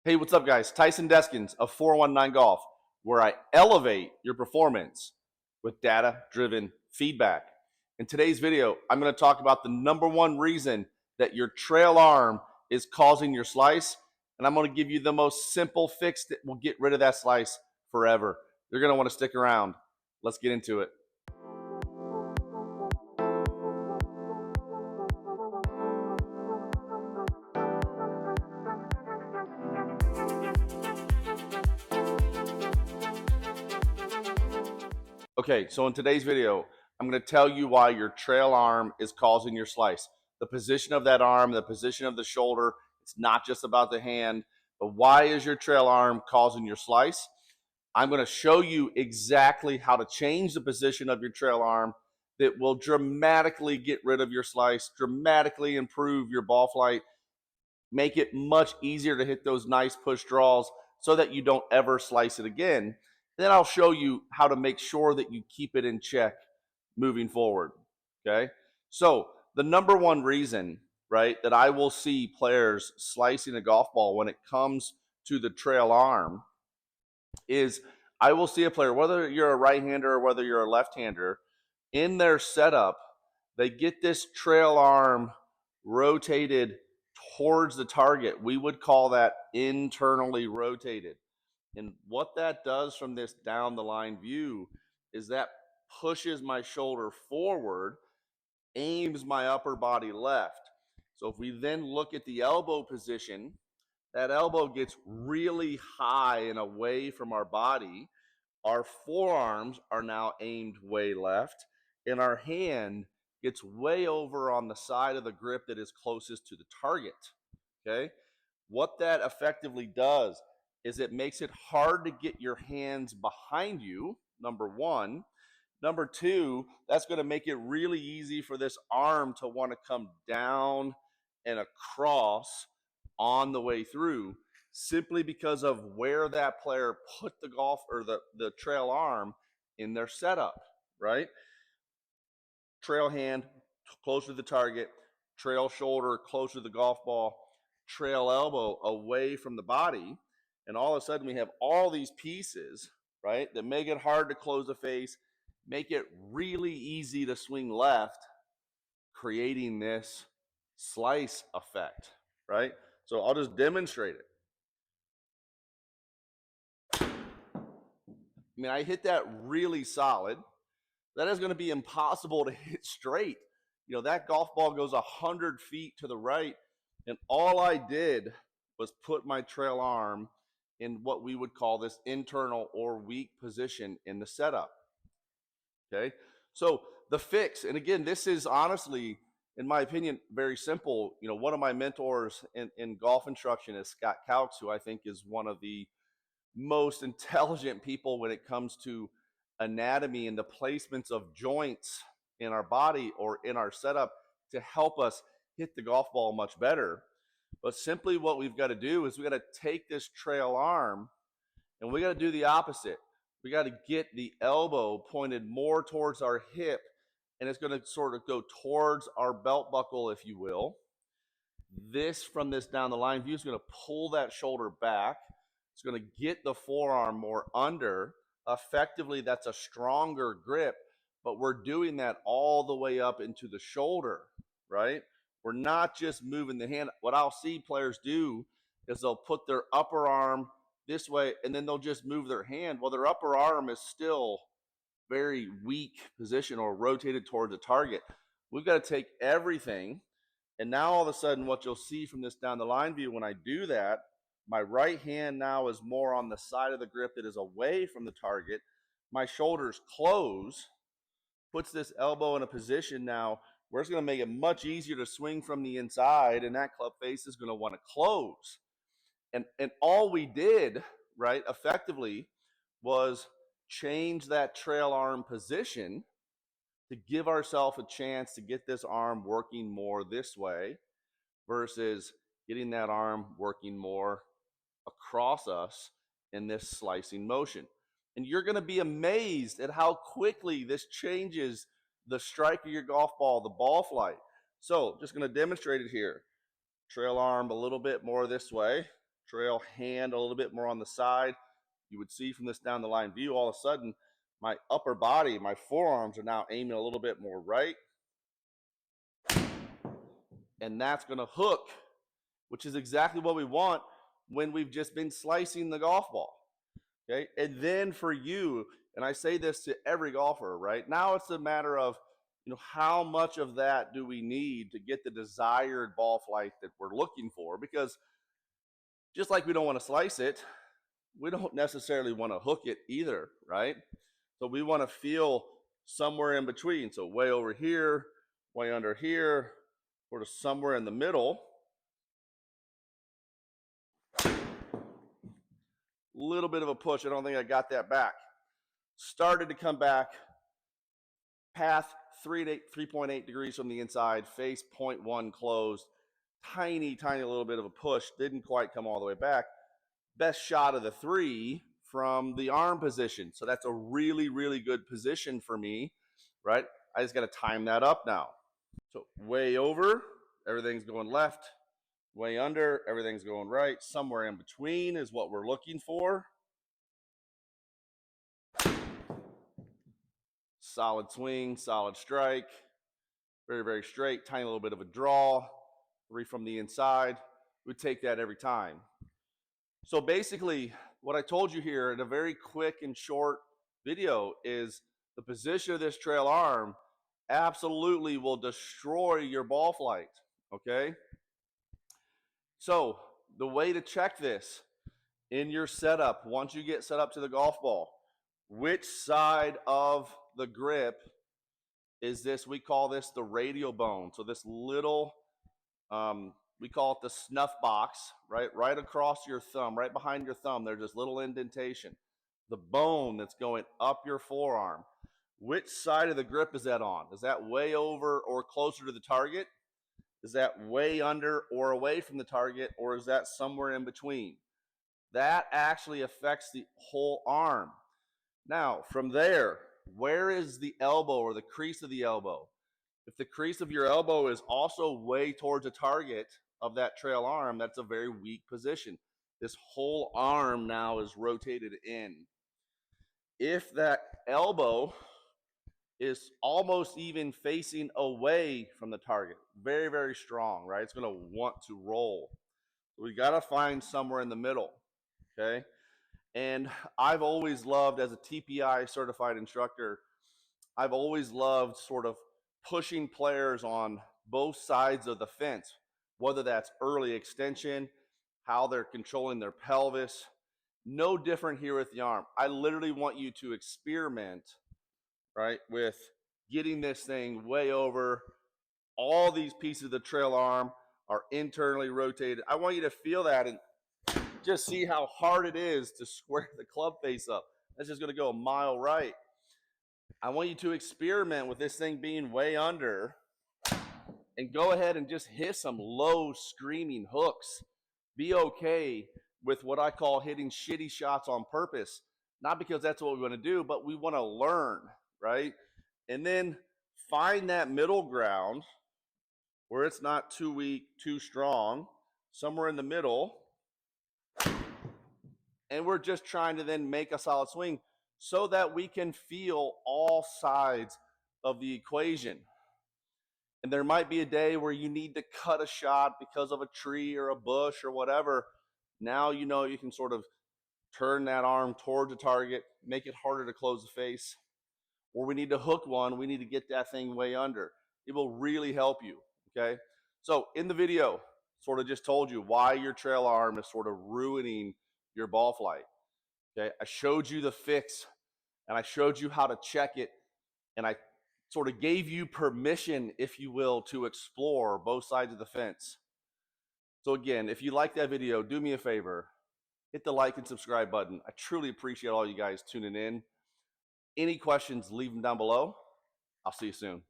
Hey, what's up, guys? Tyson Deskins of 419 Golf, where I elevate your performance with data driven feedback. In today's video, I'm going to talk about the number one reason that your trail arm is causing your slice, and I'm going to give you the most simple fix that will get rid of that slice forever. You're going to want to stick around. Let's get into it. Okay, so in today's video, I'm going to tell you why your trail arm is causing your slice. The position of that arm, the position of the shoulder, it's not just about the hand, but why is your trail arm causing your slice? I'm going to show you exactly how to change the position of your trail arm that will dramatically get rid of your slice, dramatically improve your ball flight, make it much easier to hit those nice push draws so that you don't ever slice it again. Then I'll show you how to make sure that you keep it in check moving forward. Okay. So the number one reason, right, that I will see players slicing a golf ball when it comes to the trail arm is I will see a player, whether you're a right-hander or whether you're a left-hander, in their setup, they get this trail arm rotated towards the target. We would call that internally rotated. And what that does from this down the line view is that pushes my shoulder forward, aims my upper body left. So if we then look at the elbow position, that elbow gets really high and away from our body. Our forearms are now aimed way left, and our hand gets way over on the side of the grip that is closest to the target. Okay? What that effectively does is it makes it hard to get your hands behind you, number one. Number two, that's going to make it really easy for this arm to want to come down and across on the way through, simply because of where that player put the golf or the trail arm in their setup, right? Trail hand closer to the target, trail shoulder closer to the golf ball, trail elbow away from the body. And all of a sudden we have all these pieces, right, that make it hard to close the face, make it really easy to swing left, creating this slice effect, right? So I'll just demonstrate it. I mean, I hit that really solid. That is going to be impossible to hit straight. You know, that golf ball goes 100 feet to the right, and all I did was put my trail arm in what we would call this internal or weak position in the setup. Okay, so the fix, and again, this is honestly, in my opinion, very simple. You know, one of my mentors in golf instruction is Scott Cowks, who I think is one of the most intelligent people when it comes to anatomy and the placements of joints in our body or in our setup to help us hit the golf ball much better. But simply what we've got to do is we got to take this trail arm and we got to do the opposite. We got to get the elbow pointed more towards our hip, and it's going to sort of go towards our belt buckle, if you will. This, from this down the line view, is going to pull that shoulder back. It's going to get the forearm more under. Effectively, that's a stronger grip, but we're doing that all the way up into the shoulder, right? We're not just moving the hand. What I'll see players do is they'll put their upper arm this way, and then they'll just move their hand. Well, their upper arm is still very weak position or rotated towards the target. We've got to take everything, and now all of a sudden what you'll see from this down the line view, when I do that, my right hand now is more on the side of the grip that is away from the target. My shoulders close, puts this elbow in a position now where it's going to make it much easier to swing from the inside, and that club face is going to want to close. And all we did, right, effectively was change that trail arm position to give ourselves a chance to get this arm working more this way versus getting that arm working more across us in this slicing motion. And you're going to be amazed at how quickly this changes the strike of your golf ball, the ball flight. So just going to demonstrate it here. Trail arm a little bit more this way. trail hand a little bit more on the side. You would see from this down the line view, all of a sudden, my upper body, my forearms are now aiming a little bit more right. And that's going to hook, which is exactly what we want when we've just been slicing the golf ball. Okay. And then for you, and I say this to every golfer, right? Now it's a matter of, how much of that do we need to get the desired ball flight that we're looking for? Because just like we don't want to slice it, we don't necessarily want to hook it either, right? So we want to feel somewhere in between. So way over here, way under here, sort of somewhere in the middle. Little bit of a push. I don't think I got that back. Started to come back. Path 3.8 degrees from the inside. Face 0.1 closed. Tiny little bit of a push. Didn't quite come all the way back. Best shot of the three from the arm position. So that's a really, really good position for me, right? I just got to time that up now. So way over, everything's going left. Way under, everything's going right. Somewhere in between is what we're looking for. Solid swing, solid strike. Very, very straight. Tiny little bit of a draw. Three from the inside. We take that every time. So basically, what I told you here in a very quick and short video is the position of this trail arm absolutely will destroy your ball flight, okay? So the way to check this in your setup, once you get set up to the golf ball, which side of the grip is this? We call this the radial bone. So this little, we call it the snuff box, right across your thumb, right behind your thumb, there's this little indentation. The bone that's going up your forearm. Which side of the grip is that on? Is that way over or closer to the target? Is that way under or away from the target, or is that somewhere in between? That actually affects the whole arm. Now, from there, where is the elbow or the crease of the elbow? If the crease of your elbow is also way towards the target of that trail arm, that's a very weak position. This whole arm now is rotated in. If that elbow is almost even facing away from the target, very, very strong, right? It's going to want to roll. We got to find somewhere in the middle, okay? And I've always loved, as a TPI certified instructor, I've always loved sort of pushing players on both sides of the fence, whether that's early extension, how they're controlling their pelvis. No different here with the arm. I literally want you to experiment, right, with getting this thing way over. All these pieces of the trail arm are internally rotated. I want you to feel that and just see how hard it is to square the club face up. That's just going to go a mile right. I want you to experiment with this thing being way under and go ahead and just hit some low screaming hooks. Be okay with what I call hitting shitty shots on purpose. Not because that's what we want to do, but we want to learn, right? And then find that middle ground where it's not too weak, too strong, somewhere in the middle. And we're just trying to then make a solid swing so that we can feel all sides of the equation. And there might be a day where you need to cut a shot because of a tree or a bush or whatever. Now you know you can sort of turn that arm towards the target, make it harder to close the face. Or we need to hook one, we need to get that thing way under. It will really help you, okay? So in the video, sort of just told you why your trail arm is sort of ruining your ball flight, okay? I showed you the fix, and I showed you how to check it, and I sort of gave you permission, if you will, to explore both sides of the fence. So again, if you like that video, do me a favor, hit the like and subscribe button. I truly appreciate all you guys tuning in. Any questions, leave them down below. I'll see you soon.